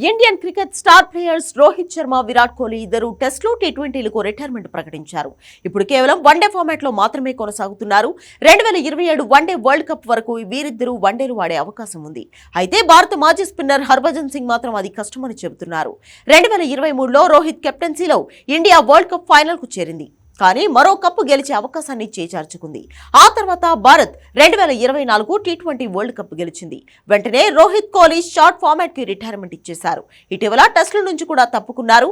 Indian cricket star players Rohit Sharma, Virat Kohli ఇద్దరు టెస్టులు, టీ20లకు retirement ప్రకటించారు. ఇప్పుడు కేవలం వన్డే ఫార్మాట్ లో మాత్రమే కొనసాగుతున్నారు. 2027 వన్డే వరల్డ్ కప్ వరకు వీరిద్దరూ వన్డేలు ఆడే అవకాశం ఉంది. అయితే భారత మాజీ స్పిన్నర్ హర్భజన్ సింగ్ మాత్రం అది కష్టమని చెబుతున్నారు. 2023లో రోహిత్ కెప్టెన్సీలో ఇండియా వరల్డ్ కప్ ఫైనల్ కు చేరింది. కానీ మరో కప్పు గెలిచే అవకాశాన్ని చేజార్చుకుంది. ఆ తర్వాత భారత్ 2024 టీ20 వరల్డ్ కప్ గెలిచింది. వెంటనే రోహిత్, కోహ్లీ షార్ట్ ఫార్మాట్ కి రిటైర్మెంట్ ఇచ్చేశారు. ఇటీవల టెస్టుల నుంచి కూడా తప్పుకున్నారు.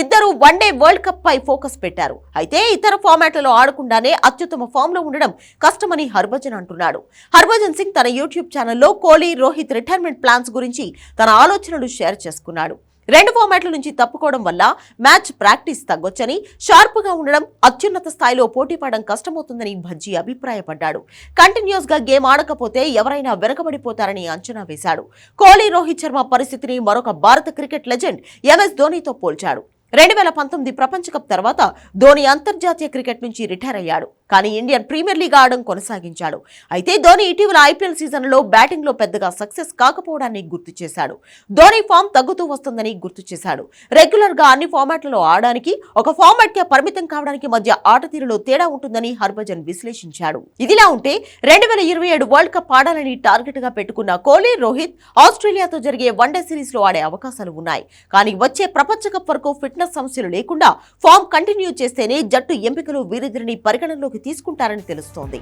ఇద్దరు వన్డే వరల్డ్ కప్ పై ఫోకస్ పెట్టారు. అయితే ఇతర ఫార్మాట్లలో ఆడకుండానే అత్యుత్తమ ఫామ్ లో ఉండడం కష్టమని హర్భజన్ అంటున్నాడు. హర్భజన్ సింగ్ తన యూట్యూబ్ ఛానల్లో కోహ్లీ, రోహిత్ రిటైర్మెంట్ ప్లాన్స్ గురించి తన ఆలోచనలు షేర్ చేసుకున్నాడు. రెండు ఫార్మాట్ల నుంచి తప్పుకోవడం వల్ల మ్యాచ్ ప్రాక్టీస్ తగ్గొచ్చని, షార్ప్ గా ఉండడం, అత్యున్నత స్థాయిలో పోటీ పడడం కష్టమవుతుందని భజ్జీ అభిప్రాయపడ్డాడు. కంటిన్యూస్ గా గేమ్ ఆడకపోతే ఎవరైనా వెనకబడిపోతారని అంచనా వేశాడు. కోహ్లీ, రోహిత్ శర్మ పరిస్థితిని మరొక భారత క్రికెట్ లెజెండ్ MS ధోనీతో పోల్చాడు. 2019 ప్రపంచ కప్ తర్వాత ధోని అంతర్జాతీయ క్రికెట్ నుంచి రిటైర్ అయ్యాడు. కానీ ఇండియన్ ప్రీమియర్ లీగ్ ఆడడం కొనసాగించాడు. అయితే ధోని ఇటీవల IPL సీజన్లో బ్యాటింగ్ లో పెద్దగా సక్సెస్ కాకపోవడాన్ని గుర్తు చేశాడు. ధోని ఫామ్ తగ్గుతూ వస్తుందని గుర్తు చేశాడు. రెగ్యులర్ గా అన్ని ఫార్మాట్లలో ఆడడానికి, ఒక ఫార్మాట్ కే పరిమితం కావడానికి మధ్య ఆట తీరులో తేడా ఉంటుందని హర్భజన్ విశ్లేషించాడు. ఇదిలా ఉంటే 2027 వరల్డ్ కప్ ఆడాలని టార్గెట్ గా పెట్టుకున్న కోహ్లీ, రోహిత్ ఆస్ట్రేలియాతో జరిగే వన్డే సిరీస్ లో ఆడే అవకాశాలు ఉన్నాయి. కానీ వచ్చే ప్రపంచ కప్ వరకు ఫిట్నెస్ సమస్యలు లేకుండా ఫామ్ కంటిన్యూ చేస్తేనే జట్టు ఎంపికలు వీరిద్దరిని పరిగణనలోకి తీసుకుంటారని తెలుస్తోంది.